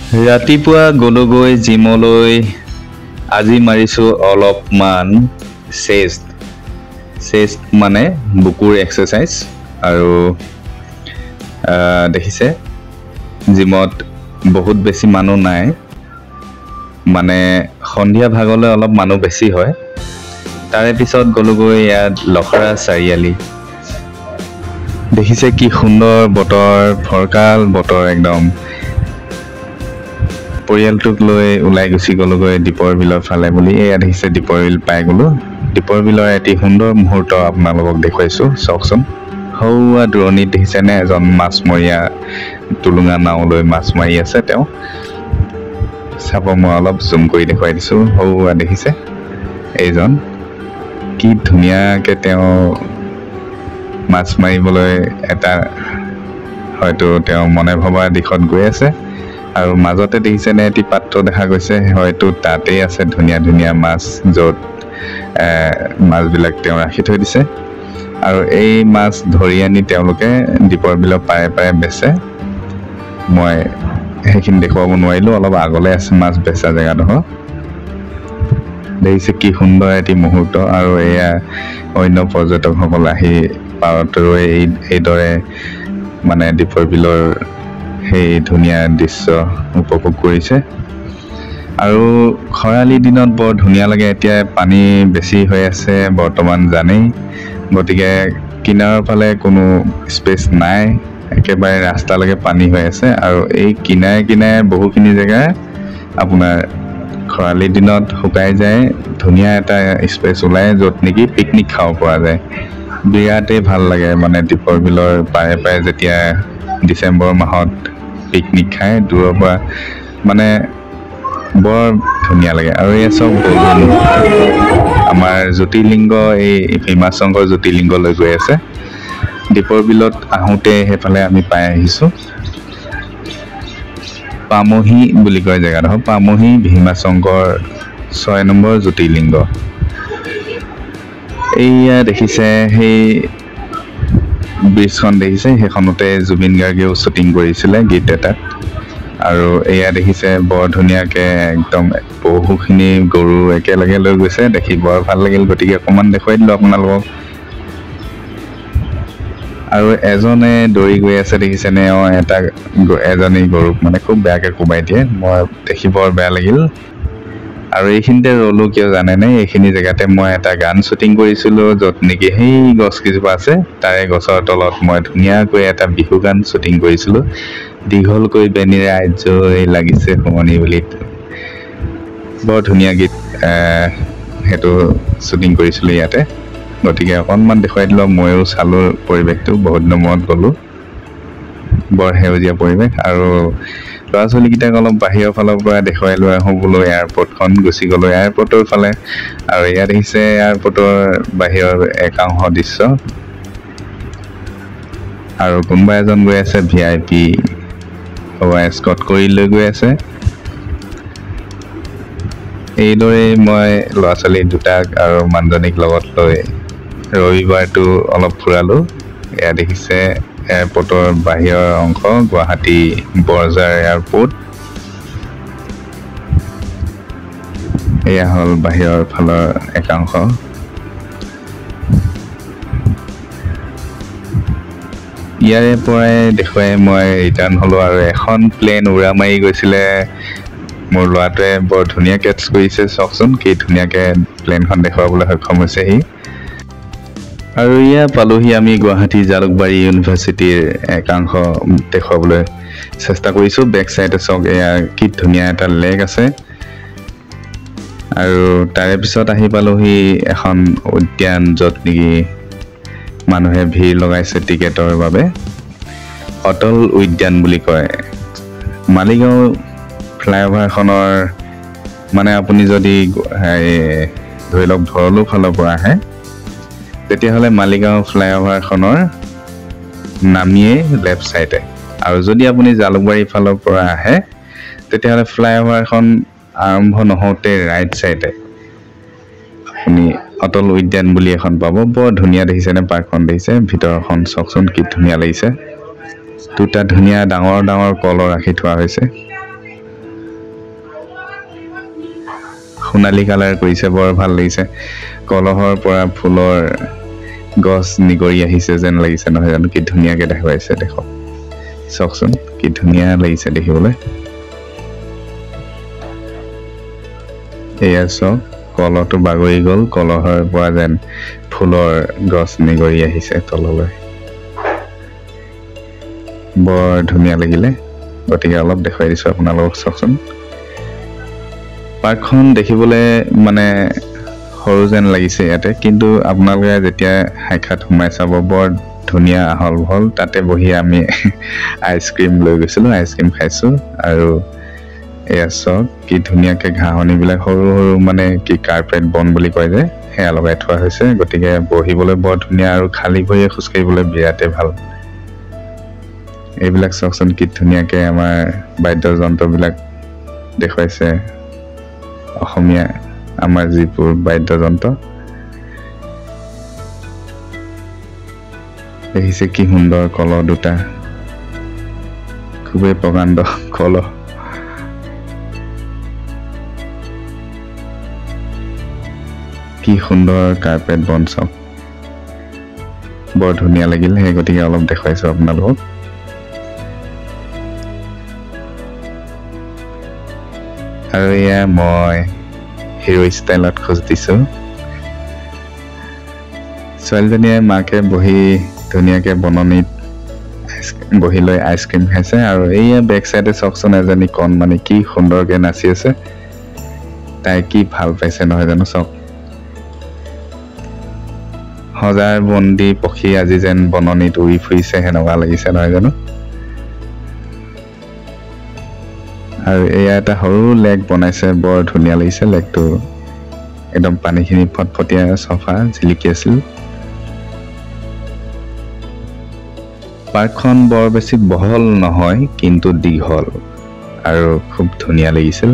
ৰাতিপুৱা গলোগৈ জিমলৈ। আজি মাৰিছোঁ অলপমান চেষ্ট মানে বুকুৰ এক্সাৰচাইজ। আৰু দেখিছে জিমত বহুত বেছি মানুহ নাই, মানে সন্ধিয়া ভাগলৈ অলপ মানুহ বেছি হয়। তাৰে পিছত গলোগৈ ইয়াত লখৰা চাৰিআলি। দেখিছে কি সুন্দৰ বতৰ, ফৰকাল বতৰ একদম। পৰিয়ালটোক লৈ ওলাই গুচি গলোগৈ দীপৰ বিলৰ ফালে বুলি। এয়া দেখিছে দীপৰ বিল পাই গলো। দীপৰ বিলৰ এটি সুন্দৰ মুহূৰ্ত আপোনালোকক দেখুৱাইছোঁ, চাওকচোন। সৌৱা দূৰণিত দেখিছেনে এজন মাছমৰীয়া টুলুঙা নাও লৈ মাছ মাৰি আছে। তেওঁ চাব, মই অলপ জুম কৰি দেখুৱাই দিছোঁ। সৌৱা দেখিছে এইজন, কি ধুনীয়াকৈ তেওঁ মাছ মাৰিবলৈ এটা হয়তো তেওঁ মনে ভবা দিশত গৈ আছে। আৰু মাজতে দেখিছেনে এটি পাত্ৰ দেখা গৈছে, হয়তো তাতেই আছে ধুনীয়া ধুনীয়া মাছ, য'ত মাছবিলাক তেওঁ ৰাখি থৈ দিছে। আৰু এই মাছ ধৰি আনি তেওঁলোকে দীপৰ বিলৰ পাৰে পাৰে বেচে। মই সেইখিনি দেখুৱাব নোৱাৰিলোঁ, অলপ আগলৈ আছে মাছ বেচা জেগাডোখৰ। দেখিছে কি সুন্দৰ এটি মুহূৰ্ত। আৰু এয়া অন্য পৰ্যটকসকল আহি পাৰত ৰৈ এইদৰে মানে দীপৰ বিলৰ সেই ধুনীয়া দৃশ্য উপভোগ কৰিছে। আৰু খৰালি দিনত বৰ ধুনীয়া লাগে। এতিয়া পানী বেছি হৈ আছে বৰ্তমান জানেই, গতিকে কিনাৰৰ ফালে কোনো স্পেচ নাই, একেবাৰে ৰাস্তালৈকে পানী হৈ আছে। আৰু এই কিনাৰে কিনাৰে বহুখিনি জেগা আপোনাৰ খৰালি দিনত শুকাই যায়, ধুনীয়া এটা স্পেচ ওলায় য'ত নেকি পিকনিক খাব পৰা যায়। বিৰাটেই ভাল লাগে মানে দীপৰ বিলৰ পাৰে পাৰে যেতিয়া ডিচেম্বৰ মাহত পিকনিক খাই দূৰৰ পৰা, মানে বৰ ধুনীয়া লাগে। আৰু এই চব আমাৰ জ্যোতিৰ্লিংগ, এই ভীমা শংকৰ জ্যোতিৰ্লিংগলৈ গৈ আছে। দীপৰ বিলত আহোঁতে সেইফালে আমি পাই আহিছোঁ পামহি বুলি কয় জেগাডোখৰ, পামহি ভীমা শংকৰ 6 নম্বৰ জ্যোতিৰ্লিংগ। এইয়া দেখিছে সেই ব্ৰিজখন, দেখিছে সেইখনতে জুবিন গাৰ্গেও শ্বুটিং কৰিছিলে গীত এটাত। আৰু এয়া দেখিছে বৰ ধুনীয়াকৈ একদম বহুখিনি গৰু একেলগে লৈ গৈছে, দেখি বৰ ভাল লাগিল, গতিকে অকণমান দেখুৱাই দিলোঁ আপোনালোকক। আৰু এজনে দৌৰি গৈ আছে দেখিছেনে, এজনী গৰুক মানে খুব বেয়াকৈ কোবাই দিয়ে, মই দেখি বৰ বেয়া লাগিল। আৰু এইখিনিতে ৰ'লো কিয় জানেনে, এইখিনি জেগাতে মই এটা গান শ্বুটিং কৰিছিলোঁ, য'ত নেকি সেই গছকেইজোপা আছে তাৰে গছৰ তলত মই ধুনীয়াকৈ এটা বিহু গান শ্বুটিং কৰিছিলোঁ। দীঘলকৈ বেনীৰে আইজৈ লাগিছে শুৱনি বুলি, বৰ ধুনীয়া গীত। সেইটো শ্বুটিং কৰিছিলোঁ ইয়াতে, গতিকে অকণমান দেখুৱাই দিলোঁ। ময়ো চালোঁ পৰিৱেশটো, বহুত দিনৰ মূৰত গ'লোঁ, বৰ সেউজীয়া পৰিৱেশ। আৰু ল'ৰা ছোৱালীকেইটাক অলপ বাহিৰৰ ফালৰ পৰা দেখুৱাই লৈ আহোঁ বোলো, এয়াৰপৰ্টখন গুচি গ'লোঁ এয়াৰপৰ্টৰ ফালে। আৰু ইয়াত দেখিছে এয়াৰপৰ্টৰ বাহিৰৰ একাংশ দৃশ্য। আৰু কোনোবা এজন গৈ আছে VIP এস্কৰ্ট কৰি লৈ গৈ আছে। এইদৰেই মই ল'ৰা ছোৱালী দুটাক আৰু মানুহজনীক লগত লৈ ৰবিবাৰটো অলপ ফুৰালোঁ। এয়া দেখিছে এয়াৰপৰ্টৰ বাহিৰৰ অংশ, গুৱাহাটী বৰঝাৰ এয়াৰপৰ্ট। এয়া হ'ল বাহিৰৰ ফালৰ একাংশ। ইয়াৰে পৰাই দেখুৱাই মই ৰিটাৰ্ণ হ'লোঁ। আৰু এখন প্লেন উৰা মাৰি গৈছিলে, মোৰ ল'ৰাটোৱে বৰ ধুনীয়া কেটছ কৰিছে, চাওকচোন কি ধুনীয়াকৈ প্লেনখন দেখুৱাবলৈ সক্ষম হৈছে সি। আৰু এয়া পালোহি আমি গুৱাহাটী জালুকবাৰী ইউনিভাৰ্চিটিৰ একাংশ দেখুৱাবলৈ চেষ্টা কৰিছোঁ। বেক চাইডে চাওক, এয়া কি ধুনীয়া এটা লেক আছে। আৰু তাৰে পিছত আহি পালোহি এখন উদ্যান, য'ত নেকি মানুহে ভিৰ লগাইছে টিকেটৰ বাবে। অটল উদ্যান বুলি কয়। মালিগাঁও ফ্লাইঅভাৰখনৰ মানে আপুনি যদি ধৰি লওক ভৰলু ফালৰ পৰা আহে, তেতিয়াহ'লে মালিগাঁও ফ্লাইঅভাৰখনৰ নামিয়েই লেফ্ট চাইডে। আৰু যদি আপুনি জালুকবাৰী ফালৰ পৰা আহে, তেতিয়াহ'লে ফ্লাইঅভাৰখন আৰম্ভ নহওঁতে ৰাইট চাইডে আপুনি অটল উদ্যান বুলি এখন পাব। বৰ ধুনীয়া দেখিছেনে পাৰ্কখন, দেখিছে ভিতৰখন চাওকচোন কি ধুনীয়া লাগিছে। দুটা ধুনীয়া ডাঙৰ ডাঙৰ কলহ ৰাখি থোৱা হৈছে। সোণালী কালাৰ কৰিছে, বৰ ভাল লাগিছে। কলহৰ পৰা ফুলৰ গছ নিগৰি আহিছে যেন লাগিছে নহয় জানো, কি ধুনীয়াকৈ দেখুৱাইছে। দেখক চাওকচোন কি ধুনীয়া লাগিছে দেখিবলৈ। এয়া চাওক কলহটো বাগৰি গ'ল, কলহৰ পৰা যেন ফুলৰ গছ নিগৰি আহিছে তললৈ, বৰ ধুনীয়া লাগিলে। গতিকে অলপ দেখুৱাই দিছোঁ আপোনালোকক। চাওকচোন পাৰ্কখন দেখিবলৈ মানে সৰু যেন লাগিছে ইয়াতে, কিন্তু আপোনালোকে যেতিয়া সাক্ষাৎ সোমাই চাব বৰ ধুনীয়া আহল বহল। তাতে বহি আমি আইচক্ৰীম লৈ গৈছিলোঁ, আইচক্ৰীম খাইছোঁ। আৰু এয়া চাওক কি ধুনীয়াকৈ ঘাঁহনিবিলাক সৰু সৰু মানে কি কাৰ্পেট বন বুলি কয় যে, সেয়া লগাই থোৱা হৈছে। গতিকে বহিবলৈ বৰ ধুনীয়া আৰু খালী ভৰিয়ে খোজকাঢ়িবলৈ বিৰাটেই ভাল। এইবিলাক চাওকচোন কি ধুনীয়াকৈ আমাৰ বাদ্যযন্ত্ৰবিলাক দেখুৱাইছে, অসমীয়া আমাৰ যিবোৰ বাদ্যযন্ত্ৰ দেখিছে। কি সুন্দৰ কলহ দুটা, খুবেই প্ৰকাণ্ড কলহ। কি সুন্দৰ কাৰ্পেট বন চাওক, বৰ ধুনীয়া লাগিল। সেই গতিকে অলপ দেখুৱাইছোঁ আপোনালোকক। আৰু এয়া মই হিৰো ষ্টাইলত খোজ দিছোঁ। ছোৱালীজনীয়ে মাকে বহি ধুনীয়াকৈ বননিত বহি লৈ আইচক্ৰীম খাইছে। আৰু এইয়া বেক চাইডে চাওকচোন এজনী কণমানি কি সুন্দৰকৈ নাচি আছে, তাই কি ভাল পাইছে নহয় জানো। চাওক সজাৰ বন্দী পক্ষী আজি যেন বননিত উৰি ফুৰিছে সেনেকুৱা লাগিছে নহয় জানো। আৰু এয়া এটা সৰু লেক বনাইছে, বৰ ধুনীয়া লাগিছে। লেকটো একদম পানীখিনি ফটফটীয়া চফা জিলিকি আছিল। পাৰ্কখন বৰ বেছি বহল নহয়, কিন্তু দীঘল আৰু খুব ধুনীয়া লাগিছিল।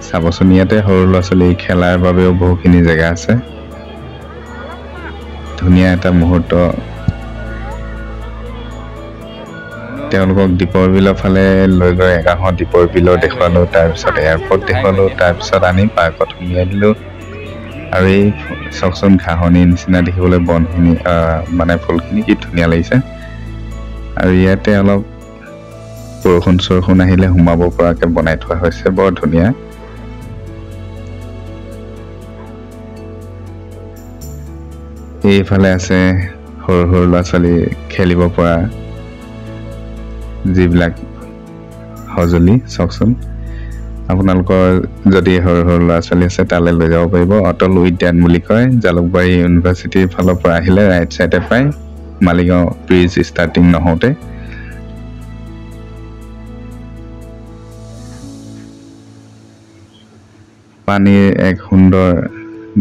চাবচোন ইয়াতে সৰু ল'ৰা ছোৱালী খেলাৰ বাবেও বহুখিনি জেগা আছে। ধুনীয়া এটা মুহূৰ্ত। তেওঁলোকক দীপৰ বিলৰ ফালে লৈ গৈ একাষত দীপৰ বিলৰ দেখুৱালোঁ, তাৰপিছত এয়াৰপৰ্ট দেখুৱালোঁ, তাৰপিছত আনি পাৰ্কত সুমিয়াই দিলোঁ। আৰু এই চাওকচোন ঘাঁহনিৰ নিচিনা দেখিবলৈ বনখিনি মানে ফুলখিনি কি ধুনীয়া লাগিছে। আৰু ইয়াতে অলপ বৰষুণ চৰষুণ আহিলে সোমাব পৰাকৈ বনাই থোৱা হৈছে, বৰ ধুনীয়া। এইফালে আছে সৰু সৰু ল'ৰা ছোৱালী খেলিব পৰা যিবিলাক সঁজুলি। চাওকচোন আপোনালোকৰ যদি সৰু সৰু ল'ৰা ছোৱালী আছে তালৈ লৈ যাব পাৰিব। অটল উদ্যান বুলি কয়, জালুকবাৰী ইউনিভাৰ্চিটিৰ ফালৰ পৰা আহিলে ৰাইট চাইডে পায়, মালিগাঁও ব্ৰিজ ষ্টাৰ্টিং নহওঁতে। পানীৰ এক সুন্দৰ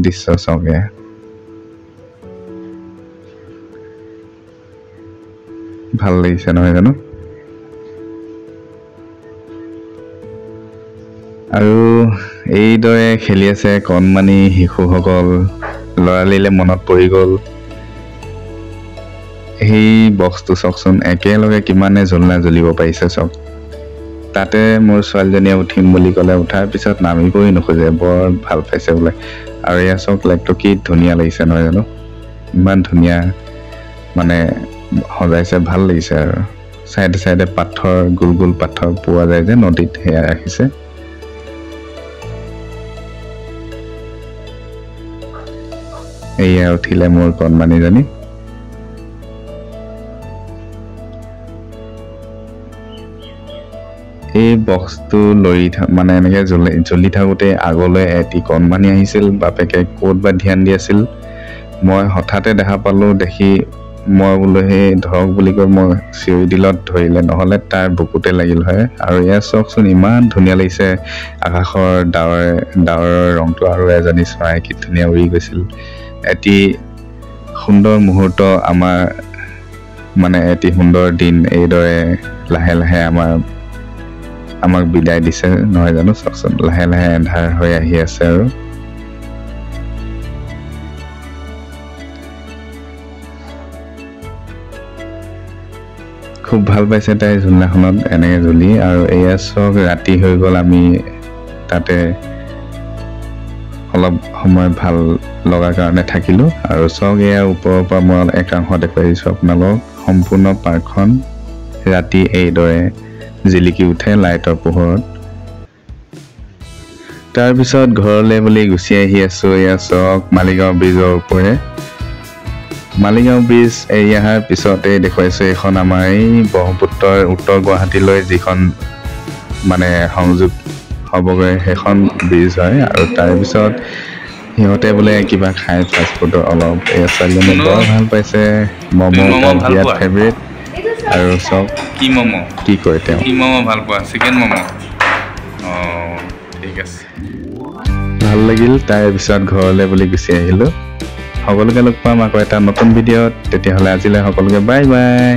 দৃশ্য চাওকে, ভাল লাগিছে নহয় জানো। আৰু এইদৰে খেলি আছে কণমানি শিশুসকল। লৰালিলে মনত পৰি গ'ল সেই বক্সটো। চাওকচোন একেলগে কিমানে জ্বলনা জ্বলিব পাৰিছে চাওক। তাতে মোৰ ছোৱালীজনীয়ে উঠিম বুলি ক'লে, উঠাৰ পিছত নামিবই নোখোজে, বৰ ভাল পাইছে বোলে। আৰু এয়া চাওক লেকটো কি ধুনীয়া লাগিছে নহয় জানো, ইমান ধুনীয়া মানে সজাইছে, ভাল লাগিছে। আৰু চাইডে চাইডে পাথৰ, গোল গোল পাথৰ পোৱা যায় যে নদীত, সেয়া ৰাখিছে। এয়া উঠিলে মোৰ কণমানিজনী। এই বক্সটো লৰি মানে এনেকৈ জ্বলি থাকোঁতে আগলৈ এটি কণমানি আহিছিল। বাপেকে ক'ত বা ধ্যান দি আছিল, মই হঠাতে দেখা পালোঁ। দেখি মই বোলো সেই ধৰক বুলি কৈ মই চিঞৰি দিলত ধৰিলে, নহ'লে তাৰ বুকুতে লাগিল হয়। আৰু এয়া চাওকচোন ইমান ধুনীয়া লাগিছে, আকাশৰ ডাৱৰৰ ৰংটো। আৰু এজনী চৰাই কি ধুনীয়া উৰি গৈছিল। এটি সুন্দৰ মুহূৰ্ত আমাৰ মানে এটি সুন্দৰ দিন এইদৰে লাহে লাহে আমাক বিদায় দিছে নহয় জানো। চাওকচোন লাহে লাহে এন্ধাৰ হৈ আহি আছে। আৰু খুব ভাল পাইছে তাই ঝুলনাখনত এনেকৈ জ্বলি। আৰু এয়া চাওক ৰাতি হৈ গ'ল, আমি তাতে অলপ সময় ভাল লগাৰ কাৰণে থাকিলোঁ আৰু চাওক এয়া ওপৰৰ পৰা মই একাংশ দেখুৱাই দিছোঁ আপোনালোকক সম্পূৰ্ণ পাৰ্কখন ৰাতি এইদৰে জিলিকি উঠে লাইটৰ পোহৰত তাৰপিছত ঘৰলৈ বুলি গুচি আহি আছোঁ এয়া চাওক মালিগাঁও ব্ৰিজৰ ওপৰে মালিগাঁও ব্ৰিজ এৰি অহাৰ পিছতে দেখুৱাইছোঁ এইখন আমাৰ এই ব্ৰহ্মপুত্ৰৰ উত্তৰ গুৱাহাটীলৈ যিখন মানে সংযোগ হ'বগৈ সেইখন ব্ৰিজ হয় আৰু তাৰপিছত সিহঁতে বোলে কিবা খাই ফাষ্টফুডৰ অলপ এই ছোৱালীজনী বৰ ভাল পাইছে ম'ম' তাৰ বিৰাট ফেভৰেট আৰু চব কি ম'ম' কি কয় তেওঁ কি ম'ম' ভাল পোৱা চিকেন ম'ম' অঁ ঠিক আছে ভাল লাগিল তাৰপিছত ঘৰলৈ বুলি গুচি আহিলোঁ সকলোকে লগ পাম আকৌ এটা নতুন ভিডিঅ'ত তেতিয়াহ'লে আজিলৈ সকলোকে বাই বাই